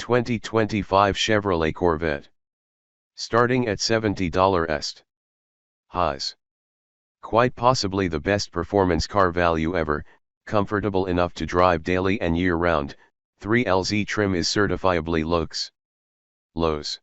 2025 Chevrolet Corvette. Starting at $70 est. Highs. Quite possibly the best performance car value ever, comfortable enough to drive daily and year-round. 3LZ trim is certifiably looks. Lows.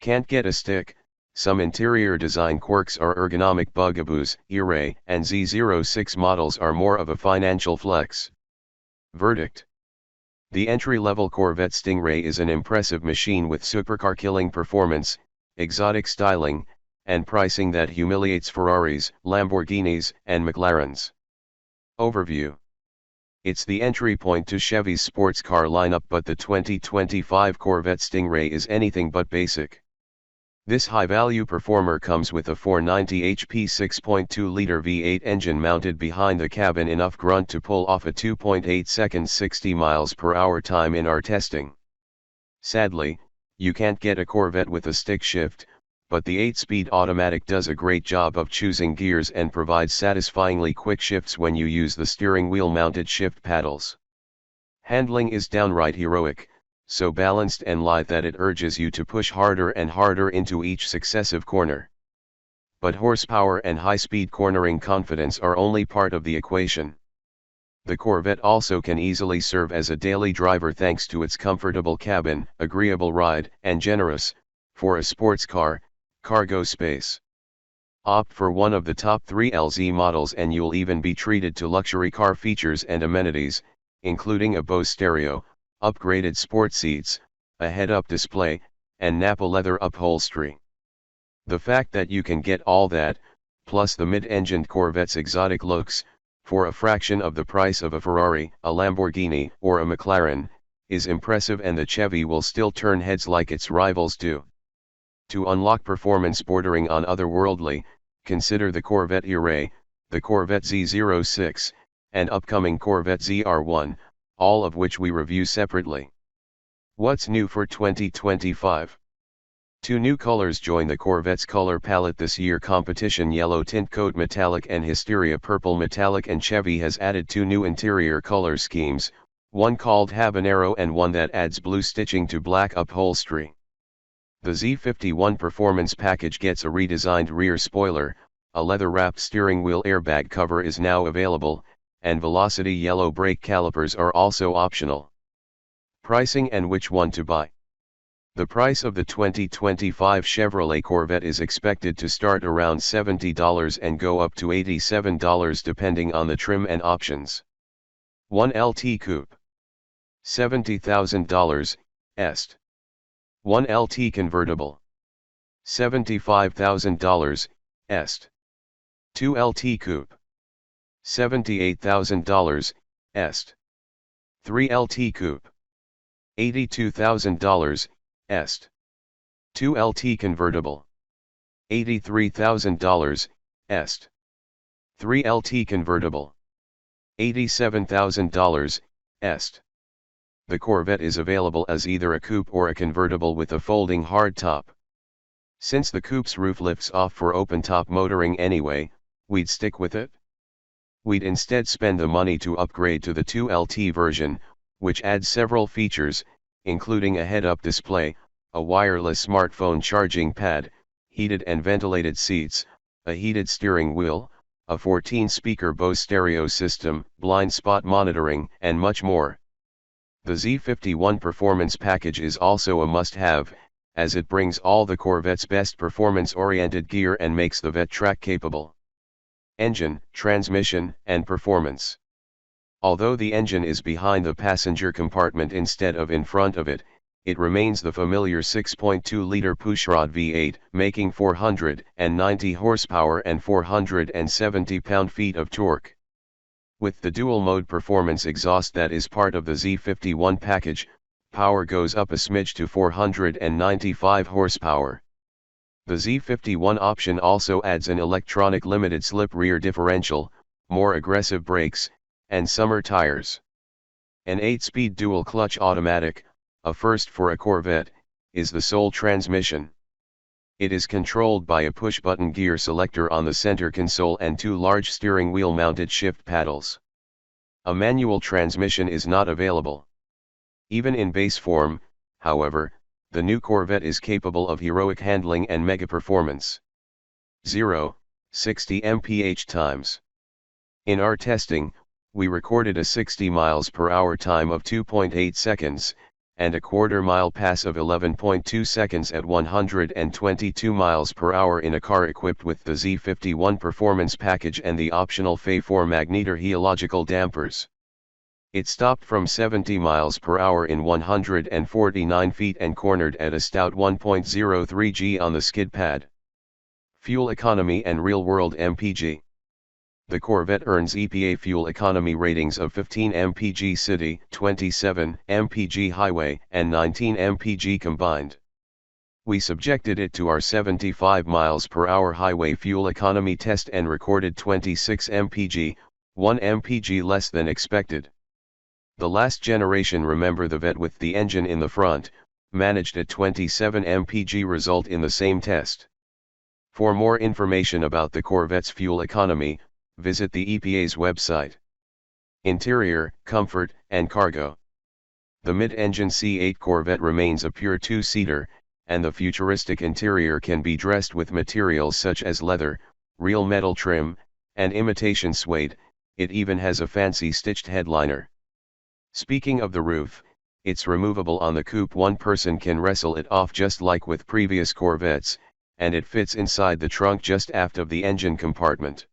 Can't get a stick. Some interior design quirks are ergonomic bugaboos. zr1 and z06 models are more of a financial flex. Verdict. The entry-level Corvette Stingray is an impressive machine with supercar-killing performance, exotic styling, and pricing that humiliates Ferraris, Lamborghinis, and McLarens. Overview. It's the entry point to Chevy's sports car lineup, but the 2025 Corvette Stingray is anything but basic. This high-value performer comes with a 490 HP 6.2-liter V8 engine mounted behind the cabin, enough grunt to pull off a 2.8 seconds 60 miles per hour time in our testing. Sadly, you can't get a Corvette with a stick shift, but the 8-speed automatic does a great job of choosing gears and provides satisfyingly quick shifts when you use the steering wheel mounted shift paddles. Handling is downright heroic, so balanced and light that it urges you to push harder and harder into each successive corner. But horsepower and high-speed cornering confidence are only part of the equation. The Corvette also can easily serve as a daily driver thanks to its comfortable cabin, agreeable ride, and generous, for a sports car, cargo space. Opt for one of the top 3LZ models and you'll even be treated to luxury car features and amenities, including a Bose stereo, upgraded sport seats, a head-up display, and Napa leather upholstery. The fact that you can get all that, plus the mid-engined Corvette's exotic looks, for a fraction of the price of a Ferrari, a Lamborghini, or a McLaren, is impressive, and the Chevy will still turn heads like its rivals do. To unlock performance bordering on otherworldly, consider the Corvette zr1, the Corvette Z06, and upcoming Corvette zr1, all of which we review separately. What's new for 2025? 2 new colors join the Corvette's color palette this year: Competition Yellow Tint Coat Metallic and Hysteria Purple Metallic, and Chevy has added 2 new interior color schemes, one called Habanero and one that adds blue stitching to black upholstery. The Z51 Performance Package gets a redesigned rear spoiler, a leather-wrapped steering wheel airbag cover is now available, and Velocity yellow brake calipers are also optional. Pricing and which one to buy. The price of the 2025 Chevrolet Corvette is expected to start around $70 and go up to $87 depending on the trim and options. 1 LT Coupe. $70,000, est. 1 LT Convertible. $75,000, est. 2 LT Coupe. $78,000, est. 3 LT Coupe. $82,000, est. 2 LT Convertible. $83,000, est. 3 LT Convertible. $87,000, est. The Corvette is available as either a coupe or a convertible with a folding hardtop. Since the coupe's roof lifts off for open-top motoring anyway, we'd stick with it. We'd instead spend the money to upgrade to the 2LT version, which adds several features, including a head-up display, a wireless smartphone charging pad, heated and ventilated seats, a heated steering wheel, a 14-speaker Bose stereo system, blind spot monitoring, and much more. The Z51 Performance Package is also a must-have, as it brings all the Corvette's best performance-oriented gear and makes the Vette track capable. Engine, transmission, and performance. Although the engine is behind the passenger compartment instead of in front of it, it remains the familiar 6.2-liter pushrod V8, making 490 horsepower and 470 pound-feet of torque. With the dual-mode performance exhaust that is part of the Z51 package, power goes up a smidge to 495 horsepower. The Z51 option also adds an electronic limited-slip rear differential, more aggressive brakes, and summer tires. An 8-speed dual-clutch automatic, a first for a Corvette, is the sole transmission. It is controlled by a push-button gear selector on the center console and 2 large steering wheel-mounted shift paddles. A manual transmission is not available. Even in base form, However, the new Corvette is capable of heroic handling and mega performance. 0-60 mph times. In our testing, we recorded a 60 miles per hour time of 2.8 seconds, and a quarter-mile pass of 11.2 seconds at 122 miles per hour in a car equipped with the Z51 performance package and the optional Fe4 magnetar helical dampers. It stopped from 70 miles per hour in 149 feet and cornered at a stout 1.03 G on the skid pad. Fuel economy and real-world MPG. The Corvette earns EPA fuel economy ratings of 15 mpg city, 27 mpg highway, and 19 mpg combined. We subjected it to our 75 miles per hour highway fuel economy test and recorded 26 mpg, 1 mpg less than expected. The last generation, remember the Vette with the engine in the front, managed a 27 mpg result in the same test. For more information about the Corvette's fuel economy, visit the EPA's website. Interior, comfort, and cargo. The mid-engine C8 Corvette remains a pure two-seater, and the futuristic interior can be dressed with materials such as leather, real metal trim, and imitation suede. It even has a fancy stitched headliner. Speaking of the roof, it's removable on the coupe. One person can wrestle it off just like with previous Corvettes, and it fits inside the trunk just aft of the engine compartment.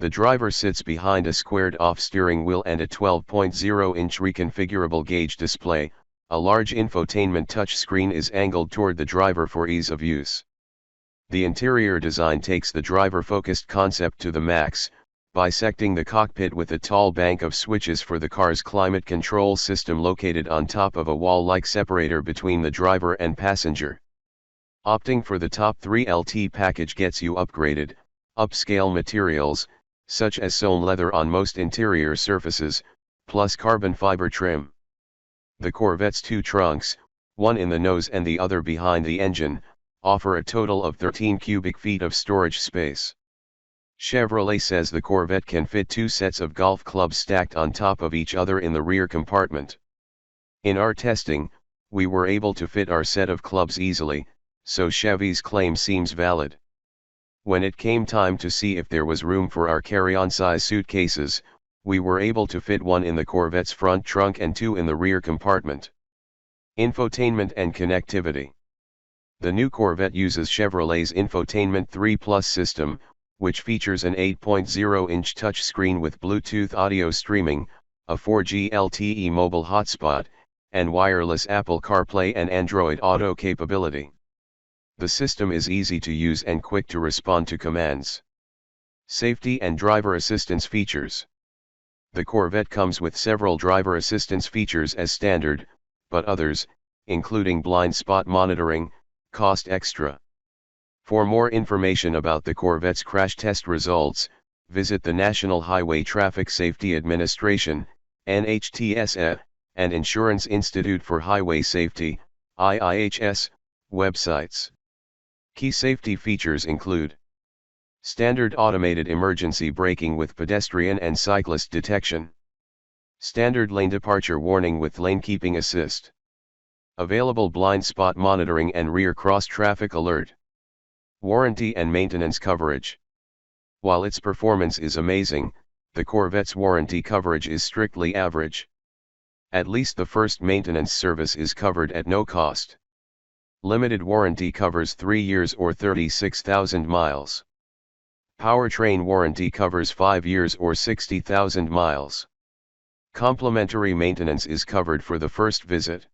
The driver sits behind a squared-off steering wheel and a 12.0-inch reconfigurable gauge display. A large infotainment touchscreen is angled toward the driver for ease of use. The interior design takes the driver-focused concept to the max, bisecting the cockpit with a tall bank of switches for the car's climate control system located on top of a wall-like separator between the driver and passenger. Opting for the top 3 LT package gets you upscale materials, such as sewn leather on most interior surfaces, plus carbon fiber trim. The Corvette's 2 trunks, one in the nose and the other behind the engine, offer a total of 13 cubic feet of storage space. Chevrolet says the Corvette can fit 2 sets of golf clubs stacked on top of each other in the rear compartment. In our testing, we were able to fit our set of clubs easily, so Chevy's claim seems valid. When it came time to see if there was room for our carry-on size suitcases, we were able to fit 1 in the Corvette's front trunk and 2 in the rear compartment. Infotainment and connectivity. The new Corvette uses Chevrolet's Infotainment 3 Plus system, which features an 8.0-inch touchscreen with Bluetooth audio streaming, a 4G LTE mobile hotspot, and wireless Apple CarPlay and Android Auto capability. The system is easy to use and quick to respond to commands. Safety and driver assistance features. The Corvette comes with several driver assistance features as standard, but others, including blind spot monitoring, cost extra. For more information about the Corvette's crash test results, visit the National Highway Traffic Safety Administration, NHTSA, and Insurance Institute for Highway Safety, IIHS, websites. Key safety features include standard automated emergency braking with pedestrian and cyclist detection, standard lane departure warning with lane keeping assist, available blind spot monitoring and rear cross traffic alert, warranty and maintenance coverage. While its performance is amazing, the Corvette's warranty coverage is strictly average. At least the first maintenance service is covered at no cost. Limited warranty covers 3 years or 36,000 miles. Powertrain warranty covers 5 years or 60,000 miles. Complimentary maintenance is covered for the first visit.